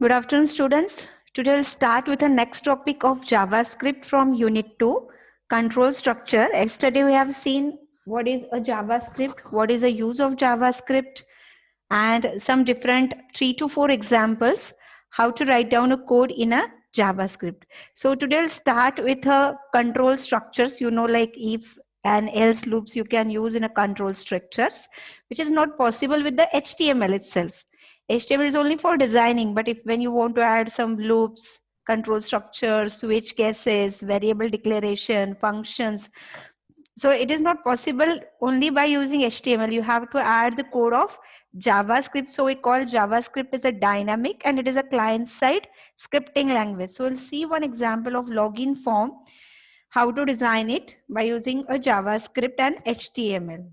Good afternoon, students. Today we'll start with the next topic of JavaScript from Unit 2, control structure. Yesterday we have seen what is a JavaScript, what is the use of JavaScript, and some different 3 to 4 examples, how to write down a code in a JavaScript. So today we'll start with a control structures, like if and else loops you can use in a control structures, which is not possible with the HTML itself. HTML is only for designing, but if when you want to add some loops, control structures, switch cases, variable declaration, functions, so it is not possible only by using HTML. You have to add the code of JavaScript. So we call JavaScript as a dynamic and it is a client-side scripting language. So we'll see one example of login form, how to design it by using a JavaScript and HTML.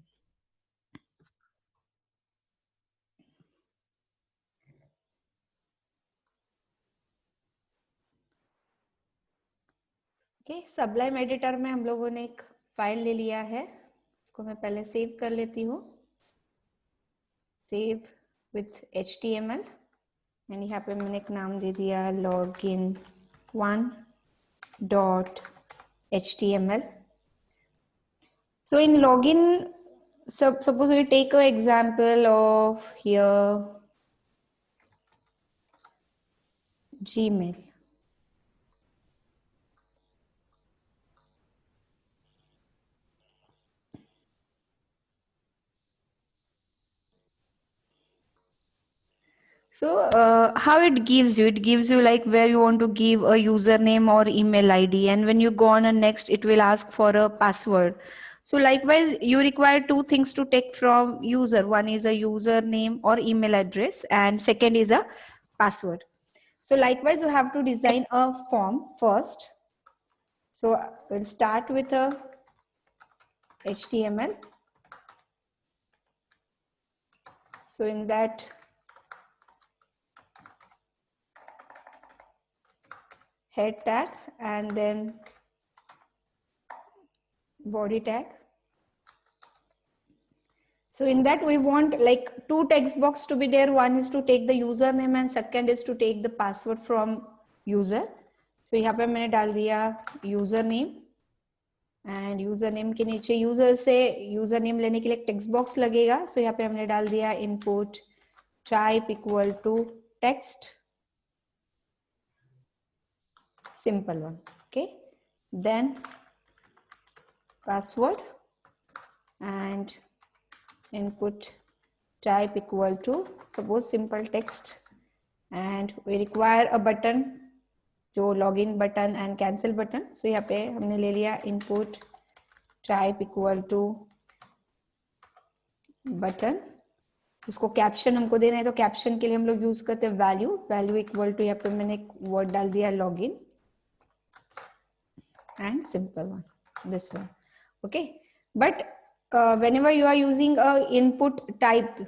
Okay, Sublime editor में हम लोगों ने एक file ले लिया है, इसको मैं पहले सेव कर लेती हूँ. सेव विथ HTML एंड यहाँ पे मैंने एक नाम दे दिया login1.html. So in login, suppose we take an example of here Gmail. So how it gives you like where you want to give a username or email ID, and when you go on and next it will ask for a password. So likewise you require two things to take from user. One is a username or email address and second is a password. So likewise you have to design a form first. So we'll start with a HTML. So in that head tag and then body tag. So in that we want like two text box to be there. One is to take the username and second is to take the password from user. So यहाँ पे मैंने डाल दिया username and username के नीचे user से username लेने के लिए text box लगेगा. So यहाँ पे हमने डाल दिया input type equal to text. Simple one. Okay. Then password and input type equal to suppose simple text, and we require a button जो login button and cancel button. So यहाँ पे हमने ले लिया input type equal to button. उसको caption हमको देना है तो कैप्शन के लिए हम लोग यूज करते हैं वैल्यू इक्वल टू, यहाँ पे मैंने एक वर्ड डाल दिया login and simple one, this one. Okay, but whenever you are using a input type,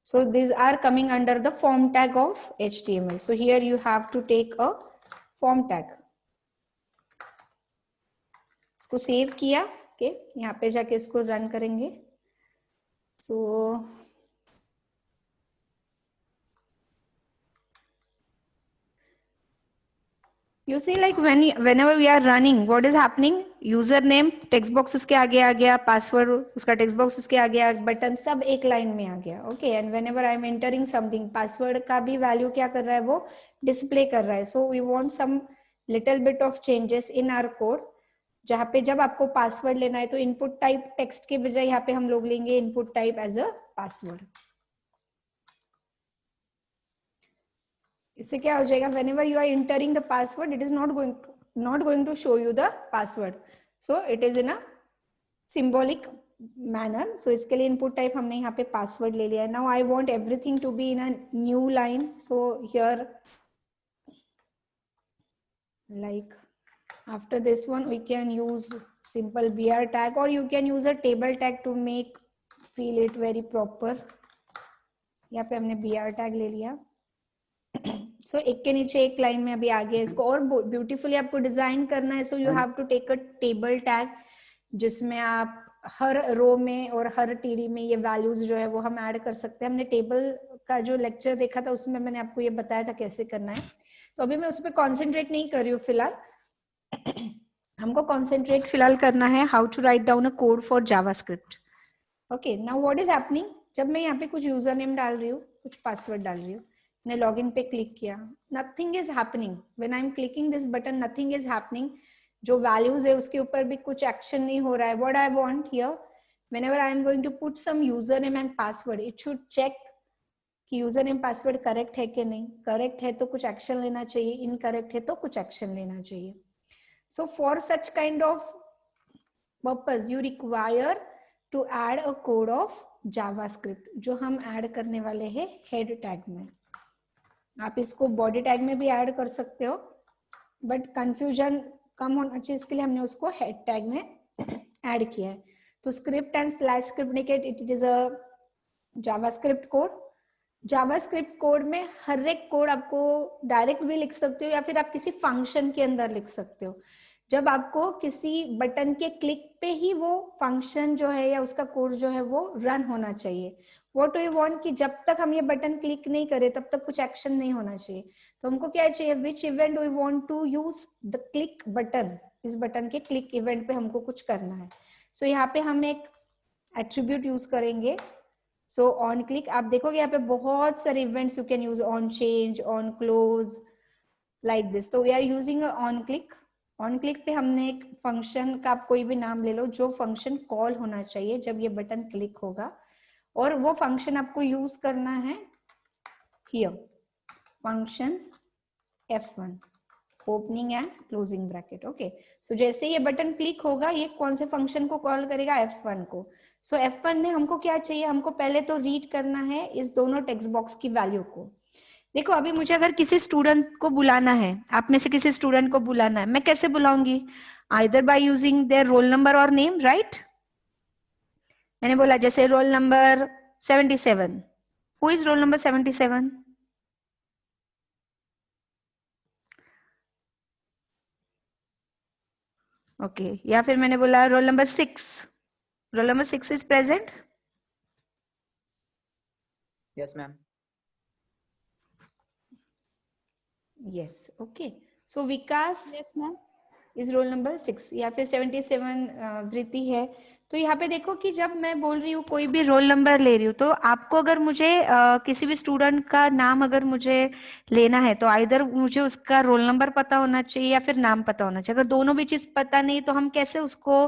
so these are coming under the form tag of HTML. So here you have to take a form tag. इसको save किया. Okay, यहाँ पे जाके इसको run करेंगे. So you see like whenever we are running, what is happening? Username text box उसके आगे आ गया, password उसका text box उसके आगे आ गया, button सब एक line में आ गया. Okay, and whenever I am entering something, password का भी value क्या कर रहा है, वो display कर रहा है. So we want some little bit of changes in our code, जहाँ पे जब आपको password लेना है तो input type text के बजाय यहाँ पे हम लोग लेंगे input type as a password. इससे क्या हो जाएगा, whenever you are entering the password, it is not going to show you the password. So it is in a symbolic manner. So इसके लिए input type हमने यहाँ पे password ले लिया है. Now I want everything to be in a new line. So here, like after this one, we can use simple br tag or you can use a table tag to make feel it very proper. यहाँ पे हमने br tag ले लिया. So एक के नीचे एक line में अभी आगे इसको और ब्यूटीफुली आपको डिजाइन करना है. So you have to take a table tag जिसमें आप हर रो में और हर टीडी में ये वैल्यूज जो है वो हम ऐड कर सकते हैं। हमने टेबल का जो लेक्चर देखा था उसमें मैंने आपको ये बताया था कैसे करना है, तो अभी मैं उस पर कॉन्सेंट्रेट नहीं कर रही हूँ फिलहाल। हमको कॉन्सेंट्रेट फिलहाल करना है how to write down a code for JavaScript. Okay, now what is happening, जब मैं यहाँ पे कुछ यूजर नेम डाल रही हूँ, कुछ पासवर्ड डाल रही हूँ, मैंने लॉगिन पे क्लिक किया, nothing is happening. When I am clicking this button nothing is happening. जो वैल्यूज है उसके ऊपर भी कुछ एक्शन नहीं हो रहा है। What I want here, whenever I am going to put some username and password, it should check कि यूजर नेम पासवर्ड करेक्ट है कि नहीं। करेक्ट है तो कुछ एक्शन लेना चाहिए, इनकरेक्ट है तो कुछ एक्शन लेना चाहिए। So for such kind of purpose you require to add a code of JavaScript, जो हम ऐड करने वाले हैं हेड टैग में। आप इसको बॉडी टैग में भी ऐड कर सकते हो, बट कंफ्यूजन कम होना चाहिए इसके लिए हमने उसको हेड टैग में ऐड किया है। तो script and slash script indicate it is a JavaScript code. JavaScript code में हर एक कोड आपको डायरेक्ट भी लिख सकते हो या फिर आप किसी फंक्शन के अंदर लिख सकते हो। जब आपको किसी बटन के क्लिक पे ही वो फंक्शन जो है या उसका कोड जो है वो रन होना चाहिए। व्हाट डू यू वांट कि जब तक हम ये बटन क्लिक नहीं करें तब तक कुछ एक्शन नहीं होना चाहिए। तो हमको क्या चाहिए, which event we want to use the click button, इस बटन के क्लिक इवेंट पे हमको कुछ करना है। सो यहाँ पे हम एक एट्रीब्यूट यूज करेंगे। सो ऑन क्लिक आप देखोगे यहाँ पे बहुत सारे events you can use, on change, on close, like this. तो we are using on click. On click पे हमने एक फंक्शन का, आप कोई भी नाम ले लो, जो फंक्शन कॉल होना चाहिए जब ये बटन क्लिक होगा, और वो फंक्शन आपको यूज करना है here, function F1, opening and closing bracket. Okay, so जैसे ये बटन क्लिक होगा ये कौन से फंक्शन को कॉल करेगा, F1 को। सो F1 में हमको क्या चाहिए, हमको पहले तो रीड करना है इस दोनों टेक्स्ट बॉक्स की वैल्यू को। देखो अभी मुझे अगर किसी स्टूडेंट को बुलाना है, आप में से किसी स्टूडेंट को बुलाना है, मैं कैसे बुलाऊंगी, either by using their roll number और नेम, राइट। मैंने बोला जैसे roll number 77, who is roll number 77? Okay, या फिर मैंने बोला roll number 6, roll number 6 is present. Yes, ma'am. Yes, okay. So Vikas Yes, ma'am. Is roll number 6, या फिर 77 वृत्ति है। तो यहाँ पे देखो कि जब मैं बोल रही हूँ कोई भी रोल नंबर ले रही हूँ, तो आपको अगर मुझे किसी भी स्टूडेंट का नाम अगर मुझे लेना है तो आइदर मुझे उसका रोल नंबर पता होना चाहिए या फिर नाम पता होना चाहिए। अगर दोनों भी चीज पता नहीं तो हम कैसे उसको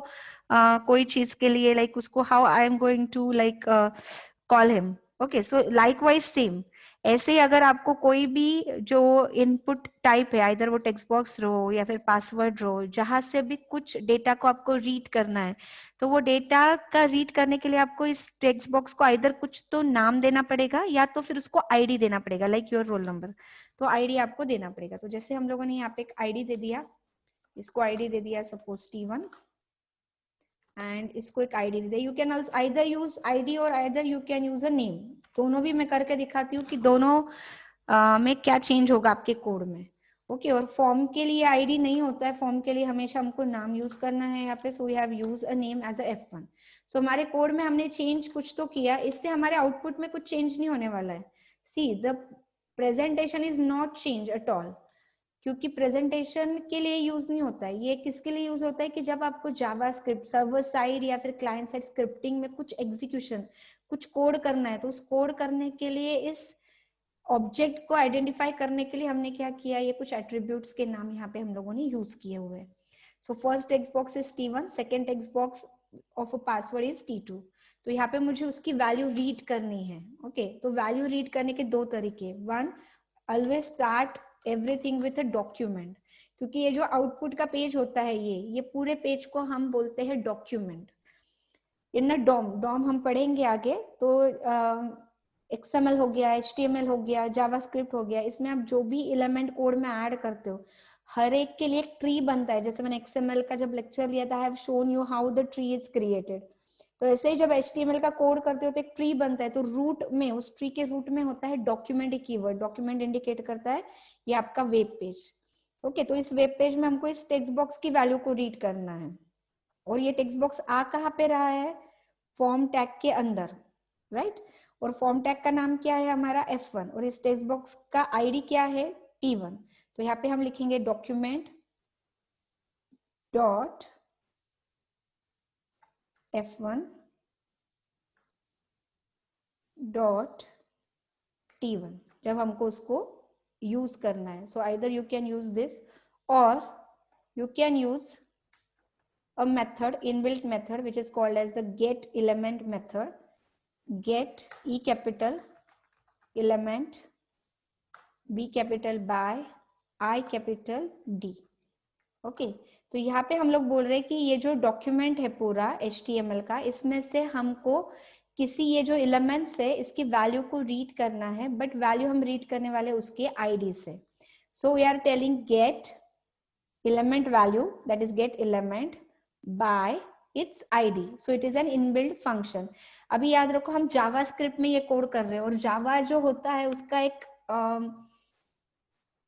कोई चीज के लिए लाइक उसको how I am going to like call him. Okay, so likewise same ऐसे ही अगर आपको कोई भी जो इनपुट टाइप है, आइदर वो टेक्स्ट बॉक्स रो या फिर पासवर्ड रो, जहां से भी कुछ डेटा को आपको रीड करना है, तो वो डेटा का रीड करने के लिए आपको इस टेक्स्ट बॉक्स को आइदर कुछ तो नाम देना पड़ेगा या तो फिर उसको आईडी देना पड़ेगा, लाइक योर रोल नंबर। तो आईडी आपको देना पड़ेगा। तो जैसे हम लोगों ने यहाँ पे एक आईडी दे दिया, इसको आईडी दे दिया सपोज T1, एंड इसको एक आईडी दे दिया। You can either use ID और either you can use a name. दोनों भी मैं करके दिखाती हूँ कि दोनों में क्या चेंज होगा आपके कोड में। ओके, और फॉर्म के लिए आईडी नहीं होता है, फॉर्म के लिए हमेशा हमको नाम यूज करना है यहाँ पे। So we have use a name as a F1। सो हमारे कोड में हमने चेंज कुछ तो किया, इससे हमारे आउटपुट में कुछ चेंज नहीं होने वाला है। See the presentation is not change at all, क्योंकि प्रेजेंटेशन के लिए यूज नहीं होता है। ये किसके लिए यूज होता है कि जब आपको जावास्क्रिप्ट सर्वर साइड या फिर क्लाइंट साइड स्क्रिप्टिंग में कुछ एग्जीक्यूशन, कुछ कोड करना है, तो उस कोड करने के लिए, इस ऑब्जेक्ट को आइडेंटिफाई करने के लिए हमने क्या किया, ये कुछ एट्रीब्यूट्स के नाम यहाँ पे हम लोगों ने यूज किए हुए हैं। So first text box is T1, second text box of a password is T2। तो यहाँ पे मुझे उसकी वैल्यू रीड करनी है। ओके, तो वैल्यू रीड करने के दो तरीके, one, always start everything with a document, क्योंकि ये जो आउटपुट का पेज होता है ये पूरे पेज को हम बोलते हैं डॉक्यूमेंट। इन अ डॉम हम पढ़ेंगे आगे। तो XML हो गया, HTML हो गया, जावास्क्रिप्ट हो गया, इसमें आप जो भी एलिमेंट कोड में ऐड करते हो हर एक के लिए एक ट्री बनता है। जैसे मैंने XML का जब लेक्चर लिया था, I have shown you how the tree is created. तो ऐसे ही जब HTML का कोड करते हो तो एक ट्री बनता है। तो रूट में, उस ट्री के रूट में होता है डॉक्यूमेंट एक कीवर्ड। डॉक्यूमेंट इंडिकेट करता है ये आपका वेब पेज। ओके, तो इस वेब पेज में हमको इस टेक्स्ट बॉक्स की वैल्यू को रीड करना है। और ये टेक्स्ट बॉक्स आ कहाँ पे रहा है, फॉर्म टैग के अंदर, राइट। और फॉर्म टैग का नाम क्या है हमारा F1, और इस टेक्स्ट बॉक्स का आईडी क्या है T1। तो यहाँ पे हम लिखेंगे document dot F1 dot T1 जब हमको उसको यूज करना है। So either you can use this और you can use a method, inbuilt method, which is called as the get element method. Get E capital element B capital by I capital D. Okay तो यहाँ पे हम लोग बोल रहे हैं कि ये जो डॉक्यूमेंट है पूरा HTML का, इसमें से हमको किसी ये जो एलिमेंट्स है इसकी वैल्यू को रीड करना है, बट वैल्यू हम रीड करने वाले उसके आईडी से। So we are telling get element value, that is get element by its id, so it is an inbuilt function. अभी याद रखो हम जावास्क्रिप्ट में ये कोड कर रहे हैं, और जावा जो होता है उसका एक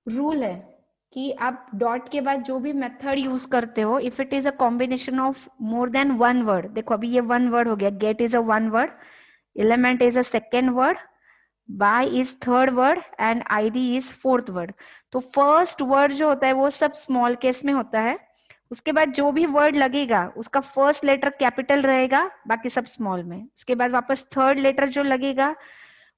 रूल है कि आप डॉट के बाद जो भी मेथड यूज करते हो, if it is a combination of more than one word, देखो अभी ये वन वर्ड हो गया, get is a one word, element is a second word, by is third word and ID is fourth word. तो first word जो होता है वो सब स्मॉल केस में होता है, उसके बाद जो भी वर्ड लगेगा उसका फर्स्ट लेटर कैपिटल रहेगा, बाकी सब स्मॉल में। उसके बाद वापस थर्ड लेटर जो लगेगा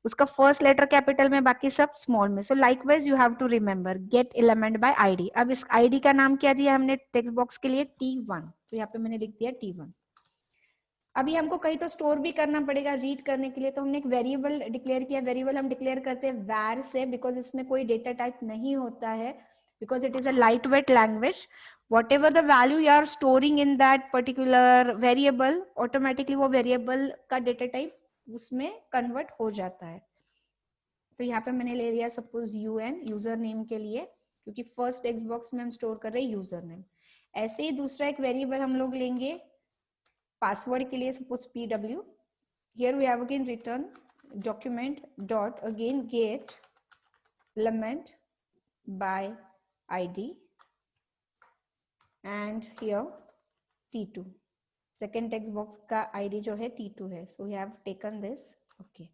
उसका फर्स्ट लेटर कैपिटल में, बाकी सब स्मॉल में। So likewise you have to remember get element by ID. अब इस आईडी का नाम क्या दिया हमने टेक्स्ट बॉक्स के लिए T1, तो यहाँ पे मैंने लिख दिया T1। अभी हमको कहीं तो स्टोर भी करना पड़ेगा रीड करने के लिए, तो हमने एक वेरिएबल डिक्लेयर किया। वेरिएबल हम डिक्लेयर करते हैं var से, बिकॉज इसमें कोई डेटा टाइप नहीं होता है, because it is a lightweight language. Whatever the value you are storing in that particular variable, automatically वो वेरिएबल का डेटा टाइप उसमें कन्वर्ट हो जाता है। तो यहाँ पे मैंने ले लिया सपोज UN, यूजर नेम के लिए, क्योंकि फर्स्ट टेक्स्ट बॉक्स में हम स्टोर कर रहे हैं यूजर नेम। ऐसे ही दूसरा एक वेरिएबल हम लोग लेंगे पासवर्ड के लिए, suppose PW। Here we have again written document dot again get element by ID and here T2, second text box का ID जो है T2 है। So we have taken this, okay।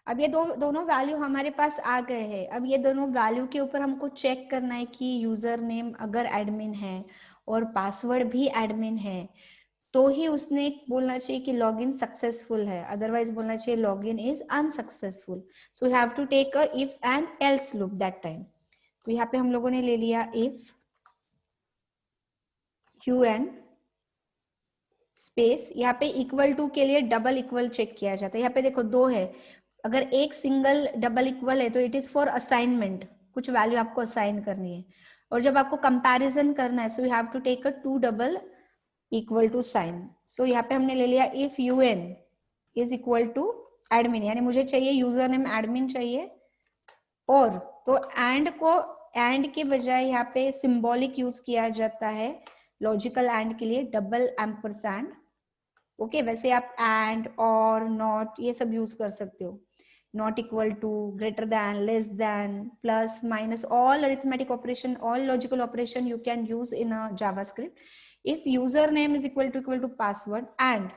अब ये दोनों वैल्यू हमारे पास आ गए हैं। अब ये दोनों वैल्यू के ऊपर हमको चेक करना है कि यूजर नेम अगर एडमिन है और पासवर्ड भी एडमिन है तो ही उसने बोलना चाहिए कि लॉगिन सक्सेसफुल है, अदरवाइज बोलना चाहिए login is unsuccessful. So have to take a if and else loop that time. तो यहाँ पे हम लोगों ने ले लिया इफ UN स्पेस, यहाँ पे इक्वल टू के लिए डबल इक्वल चेक किया जाता है। यहाँ पे देखो दो है, अगर एक सिंगल डबल इक्वल है तो इट इज फॉर असाइनमेंट, कुछ वैल्यू आपको असाइन करनी है। और जब आपको कंपैरिजन करना है, so you have to take a two double equal to sign. सो यहाँ पे हमने ले लिया इफ UN is equal to admin, यानी मुझे चाहिए यूजर नेम एडमिन चाहिए, और तो एंड के बजाय यहाँ पे सिंबॉलिक यूज किया जाता है लॉजिकल एंड के लिए, डबल एम्परसैंड। ओके, वैसे आप एंड और नॉट ये सब यूज कर सकते हो, not equal to, greater than, less than, plus, minus, all arithmetic operation, all logical operation you can use in a JavaScript. If user name is equal to password and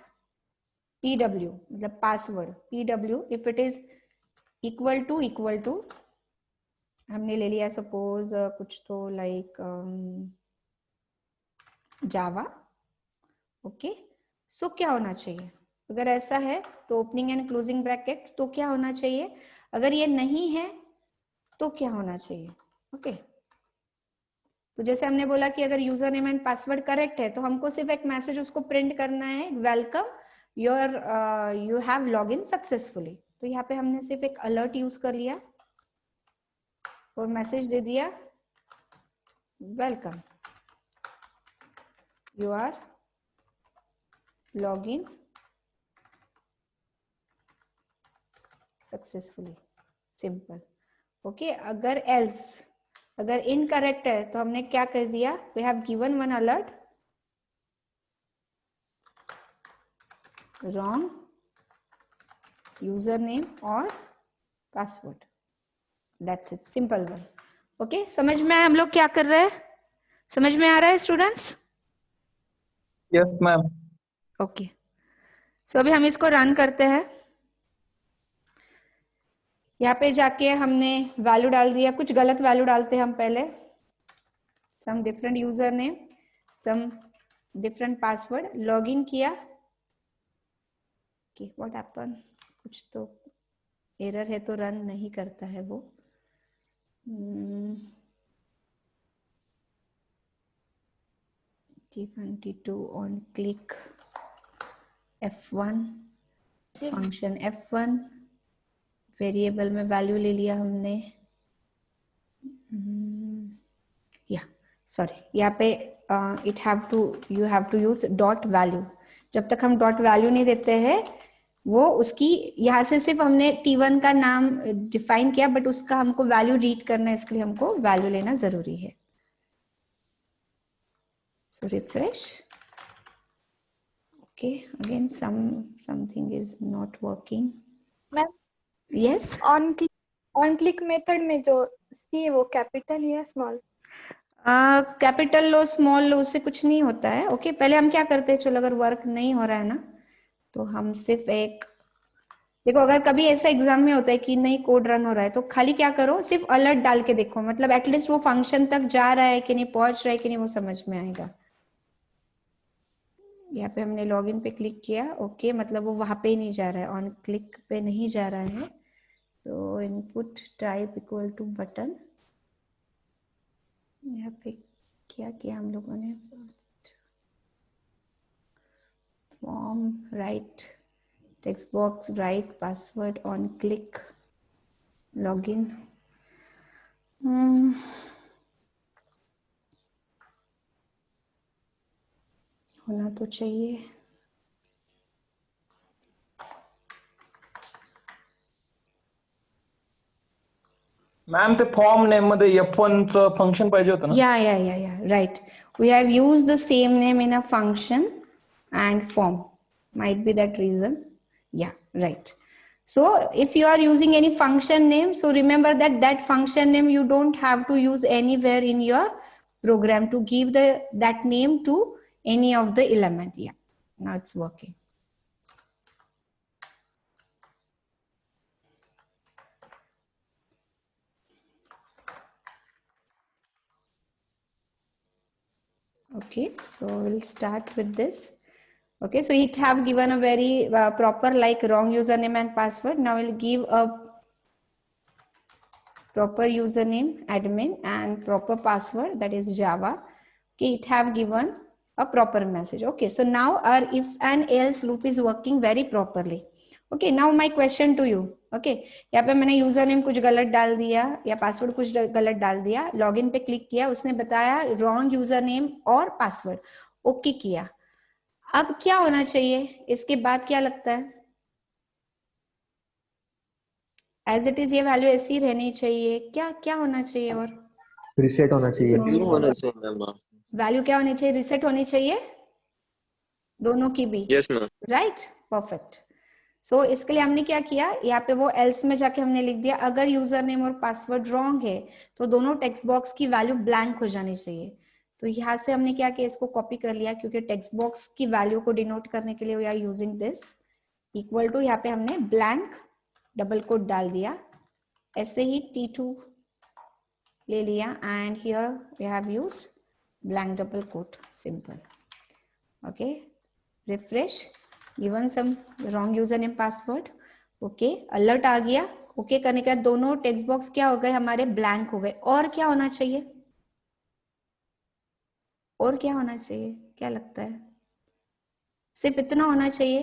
PW मतलब password PW, if it is equal to हमने ले लिया suppose कुछ तो like Java. Okay, सो क्या होना चाहिए अगर ऐसा है तो ओपनिंग एंड क्लोजिंग ब्रैकेट, तो क्या होना चाहिए अगर ये नहीं है तो क्या होना चाहिए। ओके, तो जैसे हमने बोला कि अगर user name and password correct है तो हमको सिर्फ एक मैसेज उसको प्रिंट करना है, welcome you have log in successfully. तो यहाँ पे हमने सिर्फ एक अलर्ट यूज कर लिया और मैसेज दे दिया welcome you are log in successfully, simple. Okay, अगर एल्स, अगर इनकरेक्ट है तो हमने क्या कर दिया, we have given one alert wrong user name और password, that's it, simple one. Okay, समझ में आया हम लोग क्या कर रहे हैं, समझ में आ रहा है स्टूडेंट्स? Yes ma'am. ओके, सो अभी हम इसको रन करते हैं। यहाँ पे जाके हमने वैल्यू डाल दिया, कुछ गलत वैल्यू डालते हैं हम पहले, some different user name, some different password, login किया कि व्हाट हैपन, कुछ तो एरर है तो रन नहीं करता है वो। T22 on click F1 function F1 variable में वैल्यू ले लिया हमने। या सॉरी, यहाँ पे you have to use dot value. जब तक हम डॉट वैल्यू नहीं देते हैं वो उसकी, यहाँ से सिर्फ हमने T1 का नाम डिफाइन किया बट उसका हमको वैल्यू रीड करना है, इसके लिए हमको वैल्यू लेना जरूरी है। So refresh. Okay, again something is not working. Ma'am yes, on click method में जो सी है वो कैपिटल है या स्मॉल? कैपिटल लो स्मॉल लो उससे कुछ नहीं होता है। ओके, पहले हम क्या करते हैं, चलो अगर वर्क नहीं हो रहा है ना तो हम सिर्फ एक, देखो अगर कभी ऐसा एग्जाम में होता है कि नहीं कोड रन हो रहा है तो खाली क्या करो, सिर्फ अलर्ट डाल के देखो, मतलब एटलीस्ट वो फंक्शन तक जा रहा है कि नहीं, पहुंच रहा है कि नहीं, वो समझ में आएगा। यहाँ पे हमने लॉगिन पे क्लिक किया, ओके मतलब वो वहां पे ही नहीं जा रहा है, ऑन क्लिक पे नहीं जा रहा है। तो input type equal to button, यहाँ पे क्या किया हम लोगों ने, form right, text box right, password on click, login. होना तो चाहिए। मॅम ते फॉर्म नेम मध्ये F1 चं फंक्शन पाहिजे होतं ना? Yeah, right. We have used the same name in a function and form. Might be that reason. Yeah, right. So if you are using any function name, so remember that that function name you don't have to use anywhere in your program to give that name to any of the element. Yeah, now it's working. Okay, so we'll start with this. Okay, so it have given a very proper like wrong username and password. Now we'll give a proper username admin and proper password, that is Java. Okay, it have given a proper message. Okay, so now our if and else loop is working very properly. Okay, now my question to you. Okay, यहाँ पे मैंने user name कुछ गलत डाल दिया या password कुछ गलत डाल दिया, लॉगिन पे क्लिक किया, उसने बताया रॉन्ग यूजर नेम और पासवर्ड, ओके किया। अब क्या होना चाहिए इसके बाद, क्या लगता है? एज इट इज ये वैल्यू ऐसी रहनी चाहिए, क्या क्या होना चाहिए? और रिसेट होना चाहिए। वैल्यू क्या होनी चाहिए? रिसेट होनी चाहिए, दोनों की भी। Yes ma'am. Right, perfect. So इसके लिए हमने क्या किया, यहाँ पे वो एल्स में जाके हमने लिख दिया अगर यूजर नेम और पासवर्ड रॉन्ग है तो दोनों टेक्स्ट बॉक्स की वैल्यू ब्लैंक हो जानी चाहिए। तो यहाँ से हमने क्या किया, इसको कॉपी कर लिया क्योंकि टेक्स्ट बॉक्स की वैल्यू को डिनोट करने के लिए we are using this equal to, यहाँ पे हमने ब्लैंक डबल कोट डाल दिया, ऐसे ही T2 ले लिया and here we have used blank double quote, simple. Okay, refresh, given some wrong user name password, okay, alert आ गया। ओके करने के बाद दोनों टेक्स्ट बॉक्स क्या हो गए हमारे, ब्लैंक हो गए। और क्या होना चाहिए, और क्या होना चाहिए, क्या लगता है? सिर्फ इतना होना चाहिए?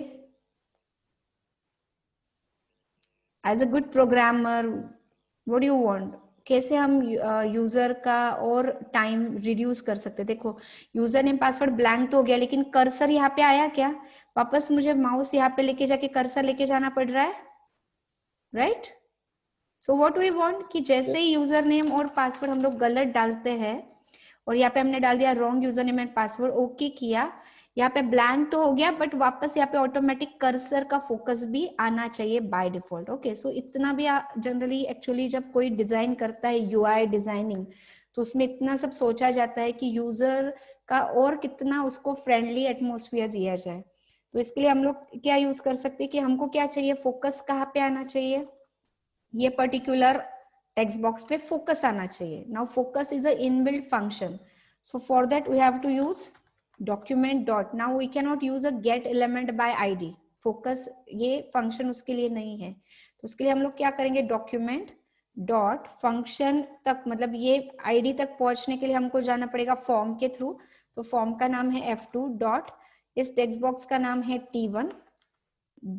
As a good programmer what do you want, कैसे हम यूजर का और टाइम रिड्यूस कर सकते? देखो यूजर नेम पासवर्ड ब्लैंक तो हो गया, लेकिन कर्सर यहाँ पे आया क्या? वापस मुझे माउस यहाँ पे लेके जाके कर्सर लेके जाना पड़ रहा है, right? So what we want कि जैसे ही यूजर नेम और पासवर्ड हम लोग गलत डालते हैं और यहाँ पे हमने डाल दिया wrong user name and password, okay किया, यहाँ पे ब्लैंक तो हो गया बट वापस यहाँ पे ऑटोमेटिक कर्सर का फोकस भी आना चाहिए बाय डिफॉल्ट। ओके, सो इतना भी जनरली एक्चुअली जब कोई डिजाइन करता है यूआई डिजाइनिंग तो उसमें इतना सब सोचा जाता है कि यूजर का और कितना उसको फ्रेंडली एटमॉस्फेयर दिया जाए। तो इसके लिए हम लोग क्या यूज कर सकते हैं कि हमको क्या चाहिए, फोकस कहाँ पे आना चाहिए, ये पर्टिकुलर टेक्स्ट बॉक्स पे फोकस आना चाहिए। Now focus is a inbuilt function, so for that we have to use document dot. Now we can not use a get element by ID, focus ये function उसके लिए नहीं है। तो उसके लिए हम लोग क्या करेंगे, डॉक्यूमेंट डॉट फंक्शन तक, मतलब ये आईडी तक पहुंचने के लिए हमको जाना पड़ेगा फॉर्म के थ्रू। तो फॉर्म का नाम है F2 डॉट, इस टेक्स्ट बॉक्स का नाम है T1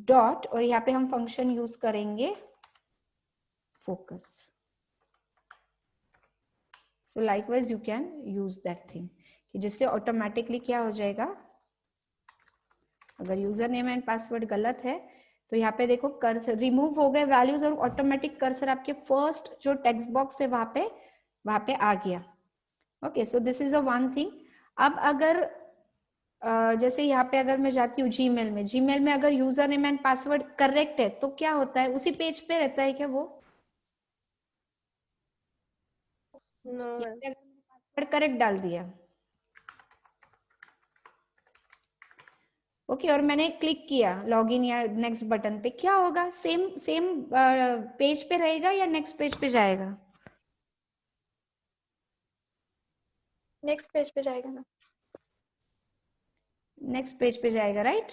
डॉट, और यहाँ पे हम फंक्शन यूज करेंगे focus. So likewise you can use that thing, कि जिससे ऑटोमेटिकली क्या हो जाएगा, अगर यूजर नेम एंड पासवर्ड गलत है तो यहाँ पे देखो कर्सर रिमूव हो गए वैल्यूज, और ऑटोमेटिक कर्सर आपके फर्स्ट जो टेक्स्ट बॉक्स है वहां पे आ गया। Okay, so this is a one thing. अब अगर जैसे यहाँ पे अगर मैं जाती हूँ जीमेल में अगर user name and password correct है तो क्या होता है, उसी पेज पे रहता है क्या वो? अगर पासवर्ड करेक्ट डाल दिया, ओके, और मैंने क्लिक किया लॉगिन या नेक्स्ट बटन पे, क्या होगा, सेम सेम पेज पे रहेगा या नेक्स्ट पेज पे जाएगा? नेक्स्ट पेज पे जाएगा ना। नेक्स्ट पेज पे जाएगा, राइट।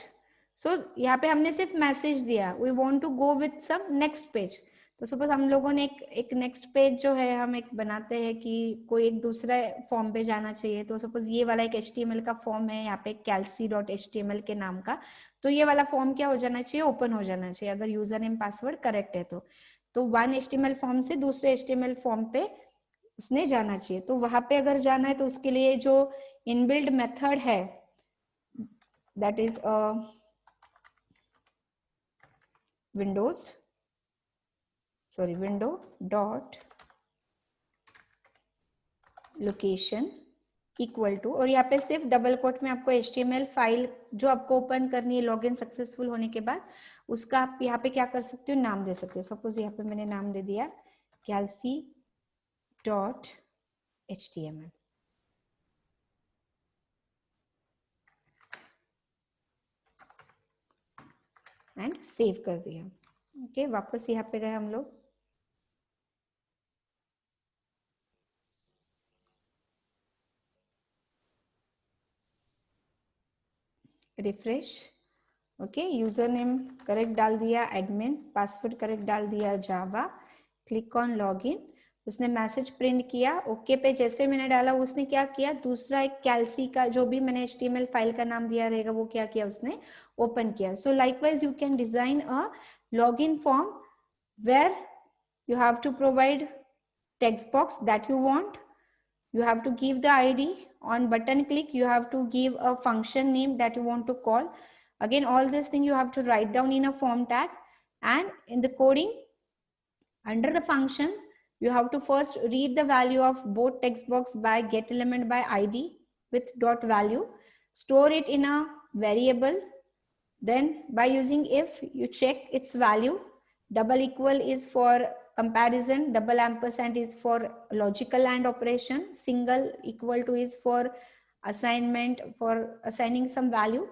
सो यहाँ पे हमने सिर्फ मैसेज दिया we want to go with some next page. तो सपोज हम लोगों ने एक नेक्स्ट पेज जो है हम एक बनाते हैं कि कोई एक दूसरा फॉर्म पे जाना चाहिए। तो सपोज ये वाला एक HTML का फॉर्म है यहाँ पे calc.html के नाम का, तो ये वाला फॉर्म क्या हो जाना चाहिए, ओपन हो जाना चाहिए अगर यूजर नेम पासवर्ड करेक्ट है तो वन HTML फॉर्म से दूसरे HTML फॉर्म पे उसने जाना चाहिए। तो वहां पे अगर जाना है तो उसके लिए जो इनबिल्ड मेथड है that is window dot location equal to, और यहाँ पे सिर्फ डबल कोट में आपको HTML फाइल जो आपको ओपन करनी है लॉगिन सक्सेसफुल होने के बाद, उसका आप यहाँ पे क्या कर सकते हो, नाम दे सकते हो। सपोज यहाँ पे मैंने नाम दे दिया calc.html एंड सेव कर दिया। ओके, वापस यहाँ पे गए हम लोग, refresh. Okay, user name correct डाल दिया एडमिन, पासवर्ड करेक्ट डाल दिया जावा, क्लिक ऑन लॉगिन, उसने मैसेज प्रिंट किया। ओके पे जैसे मैंने डाला उसने क्या किया, दूसरा एक कैल्सी का जो भी मैंने HTML फाइल का नाम दिया रहेगा वो क्या किया, उसने ओपन किया। So likewise you can design a login form where you have to provide text box that you want, you have to give the ID, on button click you have to give a function name that you want to call. Again all this thing you have to write down in a form tag, and in the coding under the function you have to first read the value of both text box by get element by ID with dot value, store it in a variable, then by using if you check its value, double equal is for comparison, double ampersand is for logical AND operation, single equal to is for assignment, for assigning some value,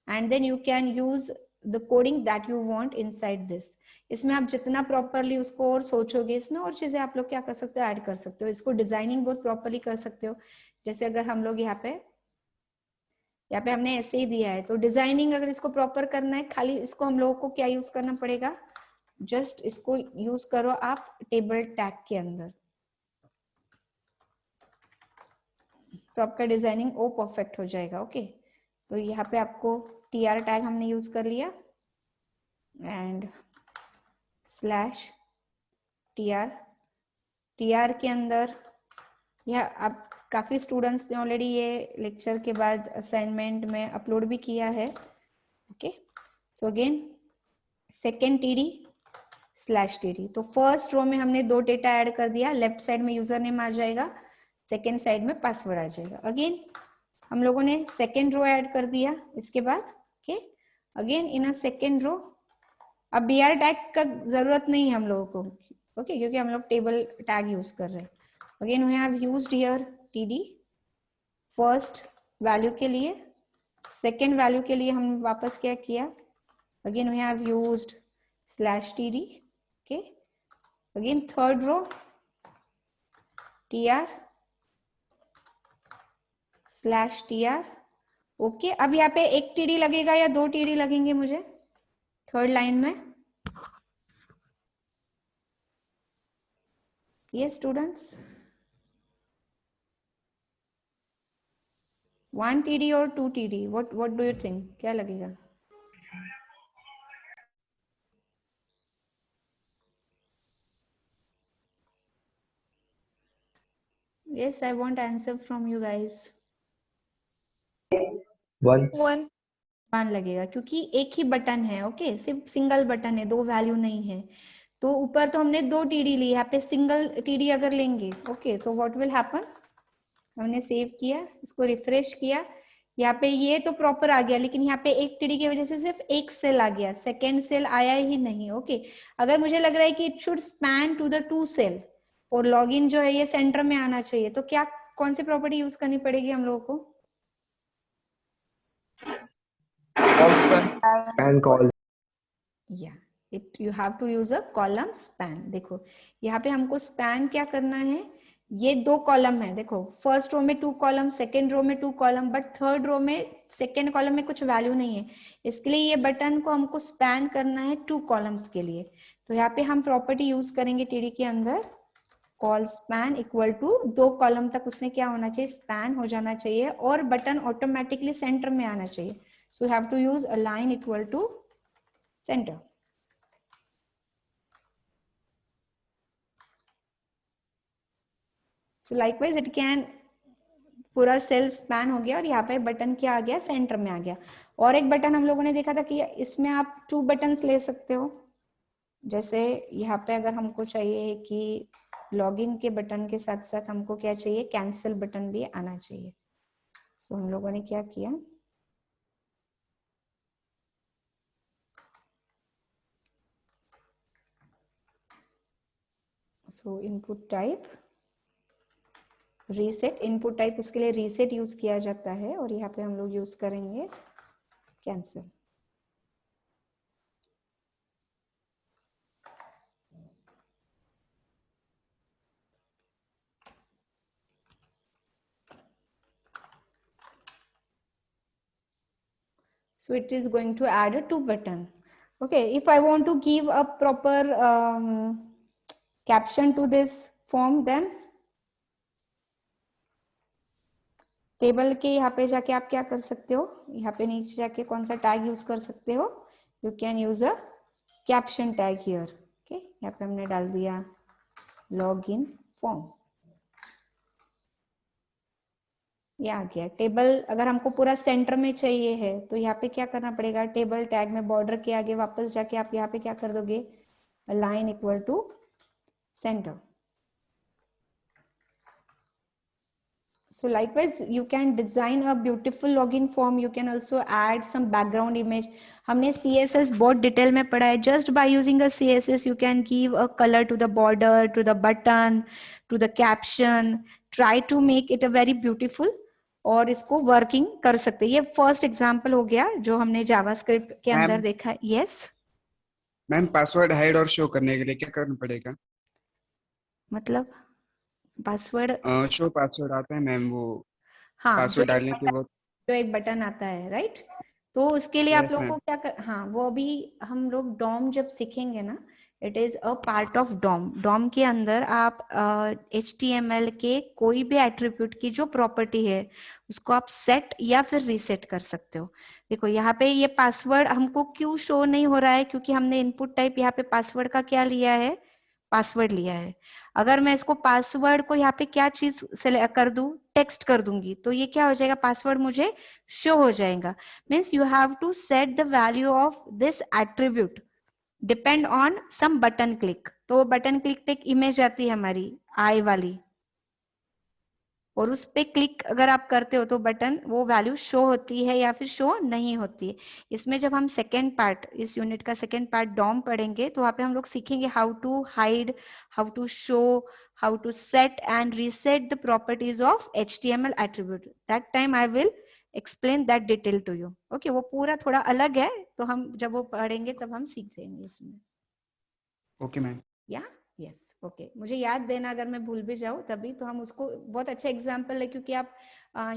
and then you can use the coding that you want inside this. इसमें आप जितना properly उसको और सोचोगे, इसमें और चीजें आप लोग क्या कर सकते हो, ऐड कर सकते हो, इसको डिजाइनिंग बहुत प्रॉपरली कर सकते हो। जैसे अगर हम लोग यहाँ पे हमने ऐसे ही दिया है, तो डिजाइनिंग अगर इसको प्रॉपर करना है, खाली इसको हम लोगों को क्या यूज करना पड़ेगा, जस्ट इसको यूज करो आप टेबल टैग के अंदर, तो आपका डिजाइनिंग ओ परफेक्ट हो जाएगा। ओके, तो यहाँ पे आपको TR टैग हमने यूज कर लिया एंड /TR के अंदर यह आप काफी स्टूडेंट्स ने ऑलरेडी ये लेक्चर के बाद असाइनमेंट में अपलोड भी किया है। Okay, so again second TD/TD, तो फर्स्ट रो में हमने 2 डेटा ऐड कर दिया, लेफ्ट साइड में यूजर नेम आ जाएगा, सेकेंड साइड में पासवर्ड आ जाएगा। अगेन हम लोगों ने सेकेंड रो ऐड कर दिया, इसके बाद okay again in a second row, अब BR टैग का जरूरत नहीं है हम लोगों को, ओके क्योंकि हम लोग टेबल टैग यूज कर रहे हैं। Again we have used here TD first value के लिए, सेकेंड वैल्यू के लिए हम वापस क्या किया, again we have used /td, okay, again third row tr /tr, okay. अब यहाँ पे एक td लगेगा या दो td लगेंगे मुझे थर्ड लाइन में? ये स्टूडेंट्स 1 td और 2 td, what do you think, क्या लगेगा? Yes, I want answer from you guys. 1 1. 1 लगेगा क्योंकि एक ही बटन है, ओके, सिर्फ सिंगल बटन है, दो वैल्यू नहीं है। तो ऊपर तो हमने दो टीडी ली, यहाँ पे सिंगल टीडी अगर लेंगे, ओके, तो व्हाट विल हैपन, हमने सेव किया, इसको रिफ्रेश किया, यहाँ पे ये तो प्रॉपर आ गया, लेकिन यहाँ पे एक टीडी की वजह से सिर्फ एक सेल आ गया, सेकेंड सेल आया ही नहीं, ओके। अगर मुझे लग रहा है कि it should span to the 2 cell और लॉगिन जो है ये सेंटर में आना चाहिए, तो क्या कौन सी प्रॉपर्टी यूज करनी पड़ेगी हम लोगों को? span call, या you have to use a column span। देखो यहाँ पे हमको स्पैन क्या करना है, ये दो कॉलम है, देखो फर्स्ट रो में 2 कॉलम, सेकेंड रो में 2 कॉलम, बट थर्ड रो में सेकेंड कॉलम में कुछ वैल्यू नहीं है, इसके लिए ये बटन को हमको स्पैन करना है 2 कॉलम्स के लिए। तो यहाँ पे हम प्रॉपर्टी यूज करेंगे टीडी के अंदर, colspan equal to 2 column तक उसने क्या होना चाहिए, स्पैन हो जाना चाहिए और बटन ऑटोमेटिकली सेंटर में आना चाहिए। So you have to use align equal to center। So likewise it can, पूरा सेल स्पैन हो गया और यहाँ पे बटन क्या आ गया, सेंटर में आ गया। और एक बटन हम लोगों ने देखा था कि इसमें आप 2 बटन्स ले सकते हो, जैसे यहाँ पे अगर हमको चाहिए कि लॉगिन के बटन के साथ साथ हमको क्या चाहिए, कैंसिल बटन भी आना चाहिए। सो हम लोगों ने क्या किया, सो input type reset, input type उसके लिए रीसेट यूज किया जाता है और यहाँ पे हम लोग यूज करेंगे cancel. So it is going to add a 2 button. Okay, if I want to give a proper caption to this form, then table के यहाँ पे जाके आप क्या कर सकते हो, यहाँ पे नीचे जाके कौन सा टैग यूज कर सकते हो, you can use a caption tag here, okay. यहाँ पे हमने डाल दिया लॉगिन फॉर्म, ये आ गया टेबल। अगर हमको पूरा सेंटर में चाहिए है तो यहाँ पे क्या करना पड़ेगा, टेबल टैग में बॉर्डर के आगे वापस जाके आप यहाँ पे क्या कर दोगे, line equal to centre. So likewise you can design a beautiful login form, you can also add some background image। हमने CSS बहुत डिटेल में पढ़ा है, just by using a CSS you can give a color to the border, to the button, to the caption, try to make it a very beautiful और इसको working कर सकते हैं। ये फर्स्ट एग्जांपल हो गया जो हमने जावास्क्रिप्ट के अंदर देखा। यस मैम, पासवर्ड हाइड और शो करने के लिए क्या करना पड़ेगा? मतलब पासवर्ड, शो पासवर्ड आता है मैम, वो हाँ, पासवर्ड डालने के बाद जो एक बटन आता है, राइट। तो उसके लिए आप Yes, लोगों को ma'am. क्या कर, हाँ वो अभी हम लोग डॉम जब सीखेंगे ना, it is a part of DOM. DOM के अंदर आप HTML के कोई भी एट्रीब्यूट की जो प्रॉपर्टी है उसको आप सेट या फिर रीसेट कर सकते हो। देखो यहाँ पे ये पासवर्ड हमको क्यों शो नहीं हो रहा है, क्योंकि हमने इनपुट टाइप यहाँ पे पासवर्ड का क्या लिया है, पासवर्ड लिया है। अगर मैं इसको पासवर्ड को यहाँ पे क्या चीज सेलेक्ट कर दूं, टेक्स्ट कर दूंगी, तो ये क्या हो जाएगा, पासवर्ड मुझे शो हो जाएगा। Means you have to set the value of this attribute depend on some button click. तो बटन क्लिक पे एक इमेज आती है हमारी आई वाली, और उस पे क्लिक अगर आप करते हो तो बटन वो वैल्यू शो होती है या फिर शो नहीं होती है। इसमें जब हम सेकेंड पार्ट, इस यूनिट का सेकेंड पार्ट डॉम पढ़ेंगे तो वहाँ पे हम लोग सीखेंगे how to hide, how to show, how to set and reset the properties of HTML attribute। That time I will explain that detail to you. Okay, वो पूरा थोड़ा अलग है, तो हम जब वो पढ़ेंगे तब हम सीख जाएंगे इसमें. Okay ma'am. या यस ओके, मुझे याद देना अगर मैं भूल भी जाऊँ तभी, तो हम उसको बहुत अच्छा एग्जाम्पल है, क्योंकि आप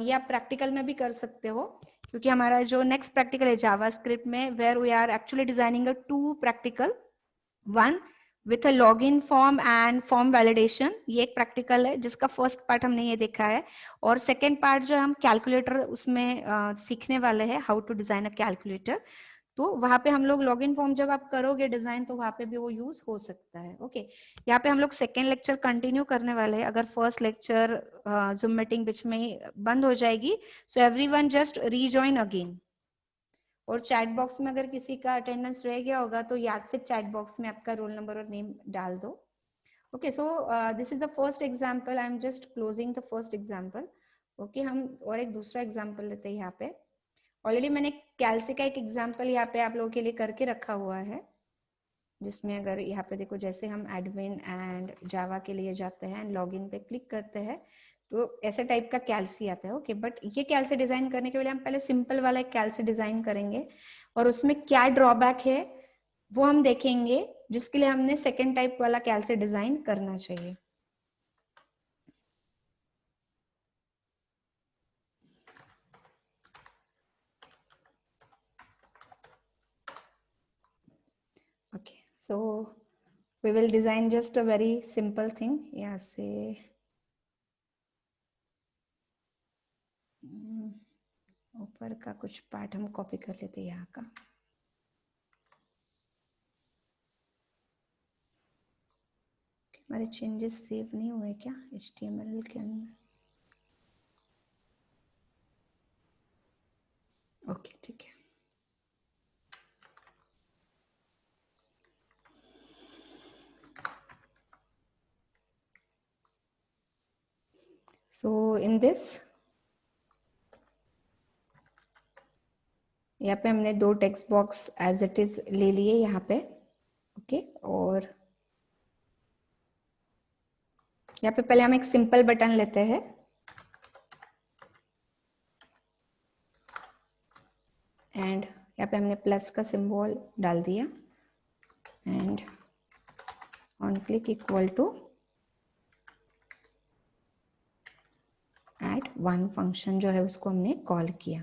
ये आप प्रैक्टिकल में भी कर सकते हो, क्योंकि हमारा जो नेक्स्ट प्रैक्टिकल है जावास्क्रिप्ट में, where we are actually designing a 2 practical, 1 with a login form and form validation. ये एक प्रैक्टिकल है जिसका फर्स्ट पार्ट हमने ये देखा है, और सेकेंड पार्ट जो हम कैलकुलेटर उसमें सीखने वाले हैं, how to design a calculator. तो वहां पे हम लोग लॉगिन फॉर्म जब आप करोगे डिजाइन, तो वहां पे भी वो यूज हो सकता है. ओके, यहाँ पे हम लोग सेकेंड लेक्चर कंटिन्यू करने वाले हैं. अगर फर्स्ट लेक्चर जूम मीटिंग बीच में ही बंद हो जाएगी, so everyone just rejoin again. और चैट बॉक्स में अगर किसी का अटेंडेंस रह गया होगा तो याद से चैट बॉक्स में आपका रोल नंबर और नेम डाल दो. Okay, so this is the first example. I am just closing the first example. Okay, हम और एक दूसरा एग्जाम्पल लेते हैं. यहाँ पे ऑलरेडी मैंने कैल्सी का एक एग्जाम्पल यहाँ पे आप लोगों के लिए करके रखा हुआ है, जिसमें अगर यहाँ पे देखो, जैसे हम एडमिन एंड जावा के लिए जाते हैं एंड लॉगिन पे क्लिक करते हैं, तो ऐसे टाइप का कैल्सी आता है. ओके, बट ये कैल्सी डिजाइन करने के लिए हम पहले सिंपल वाला एक कैल्सी डिजाइन करेंगे, और उसमें क्या ड्रॉबैक है वो हम देखेंगे, जिसके लिए हमने सेकेंड टाइप वाला कैल्सी डिजाइन करना चाहिए. Okay, so we will design just a very simple thing. Yeah, say ऊपर का कुछ पार्ट हम कॉपी कर लेते हैं यहाँ का. हमारे चेंजेस सेव नहीं हुए क्या HTML के अंदर? ओके, ठीक है. So in this, यहाँ पे हमने 2 text box as it is ले लिए यहाँ पे. ओके, और यहाँ पे पहले हम एक सिंपल बटन लेते हैं, एंड यहाँ पे हमने प्लस का सिंबल डाल दिया, and on click equal to add 1 function जो है उसको हमने कॉल किया.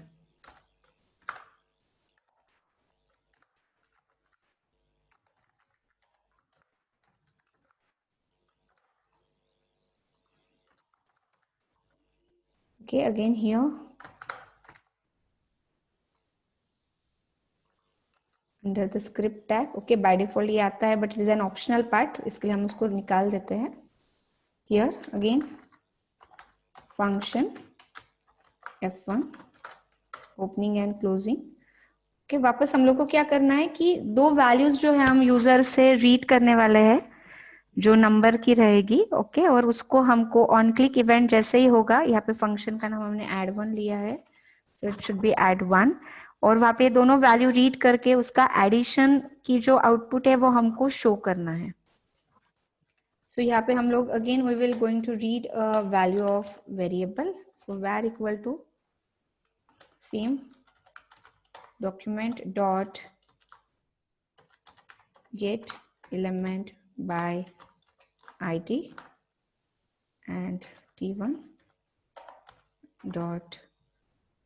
Okay, again here under the script tag. Okay, by default ये आता है, but it is an optional part, इसके लिए हम उसको निकाल देते हैं. Here again function f1 opening and closing. Okay, वापस हम लोग को क्या करना है कि 2 वैल्यूज जो है हम यूजर से रीड करने वाले हैं, जो नंबर की रहेगी. ओके, और उसको हमको ऑन क्लिक इवेंट जैसे ही होगा, यहाँ पे फंक्शन का नाम हमने add1 लिया है, so it should be add1, और वहां पे दोनों वैल्यू रीड करके उसका एडिशन की जो आउटपुट है वो हमको शो करना है. सो यहाँ पे हम लोग again we will going to read a value of variable. So var equal to same document dot get element by id and t1 dot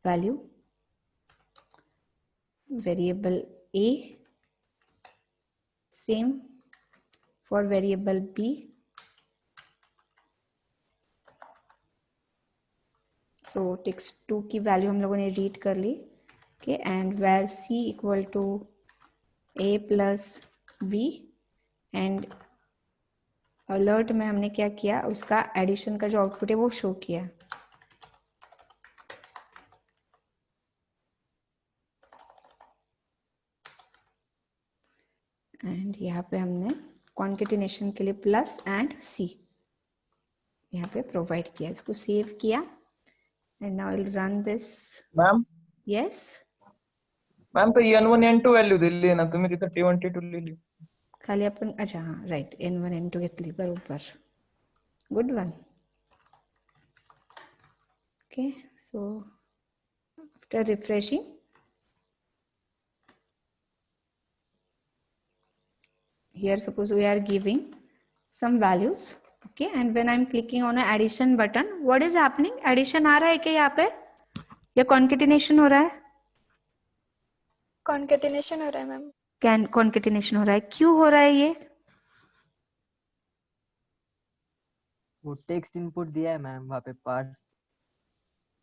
value variable a, same for variable b. so text2 की value हम लोगों ने read कर ली. Okay, and where c equal to a plus b, and alert में हमने क्या किया, उसका एडिशन का जो आउटपुट है वो शो किया. एंड यहाँ पे हमने कॉन्केटिनेशन के लिए प्लस एंड सी यहाँ पे प्रोवाइड किया. इसको सेव किया, and now I will run this. Ma'am yes ma'am तो n1 n2 व्हॅल्यू दिली ना तुम्ही, तिथं t1 t2 लिहिली. खाली आपण, अच्छा हां राईट, n1 n2 घेतली, बरोबर, good one. Okay, so after refreshing, here suppose we are giving some values, okay, and when I'm clicking on a addition button, what is happening? Addition आ रहा है क्या यहाँ पे या concatenation हो रहा है? कॉन्केटिनेशन हो रहा है मैम। concatenation हो रहा है, क्यों हो रहा है ये? वो टेक्स्ट इनपुट दिया है मैम, वहाँ पे पार्स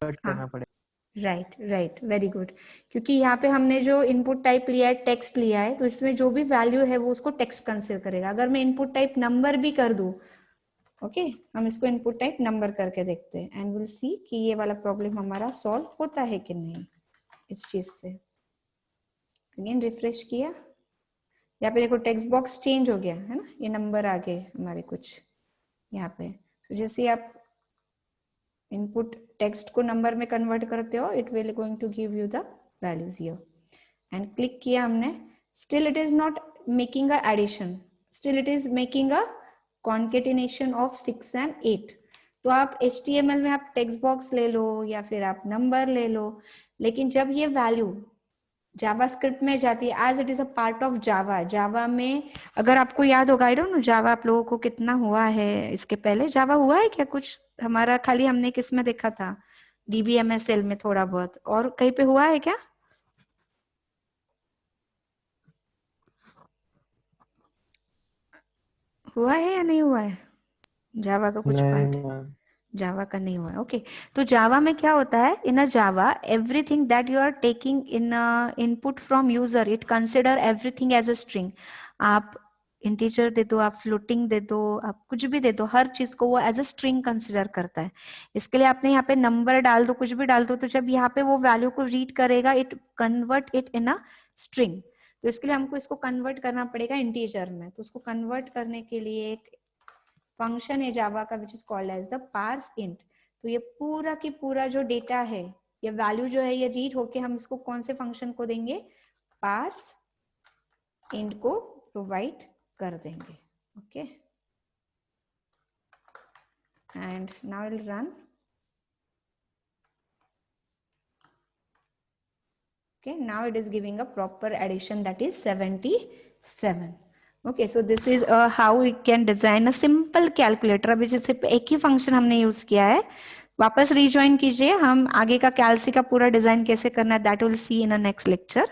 करना पड़ेगा। Right right, very good. क्योंकि यहाँ पे हमने जो इनपुट टाइप लिया है, टेक्स्ट लिया है, तो इसमें जो भी वैल्यू है वो उसको टेक्स्ट कंसीडर करेगा। अगर मैं इनपुट टाइप नंबर भी कर दूं, ओके, हम इसको इनपुट टाइप नंबर करके देखते हैं एंड विल सी कि ये वाला प्रॉब्लम हमारा सॉल्व होता है कि नहीं इस चीज से। अगेन रिफ्रेश किया, यहाँ पे देखो टेक्स्ट बॉक्स चेंज हो गया है ना, ये नंबर आ गए हमारे कुछ यहाँ पे। तो जैसे आप इनपुट टेक्स्ट को नंबर में कन्वर्ट करते हो, it will going to give you the values here. And click किया हमने, still it is not making a addition, still it is making a concatenation of 6 and 8। तो आप HTML में आप टेक्स्ट बॉक्स ले लो या फिर आप नंबर ले लो, लेकिन जब ये वैल्यू जावास्क्रिप्ट में जाती है, as it is a part of Java, Java में अगर आपको याद होगा, आई डोंट नो जावा आप लोगों को कितना हुआ है, इसके पहले जावा हुआ है क्या कुछ? हमारा खाली हमने किस में देखा था, DBMSL में थोड़ा बहुत, और कहीं पे हुआ है क्या? हुआ है या नहीं हुआ है जावा का कुछ पार्ट? जावा का नहीं हुआ है, ओके। तो जावा में क्या होता है, in a Java everything that you are taking in input from user, it consider everything as a string. आप इंटीजर दे दो, आप फ्लोटिंग दे दो, आप कुछ भी दे दो, हर चीज को वो एज अ स्ट्रिंग कंसिडर करता है। इसके लिए आपने यहाँ पे नंबर डाल दो, कुछ भी डाल दो, तो जब यहाँ पे वो वैल्यू को रीड करेगा, it convert it in a string. तो इसके लिए हमको इसको कन्वर्ट करना पड़ेगा इंटीजर में। तो उसको कन्वर्ट करने के लिए एक फंक्शन है जावा का which is called as the parse int. तो ये पूरा की पूरा जो डेटा है, ये वैल्यू जो है, ये रीड होके हम इसको कौन से फंक्शन को देंगे, पार्स इंट को प्रोवाइड कर देंगे, okay. And now will run, okay, now it is giving a proper addition, that is 77. Okay, so this is how we can design a simple calculator। अभी जैसे एक ही फंक्शन हमने use किया है, वापस रिजॉइन कीजिए, हम आगे का कैल्सी का पूरा डिजाइन कैसे करना है that will see in a next lecture.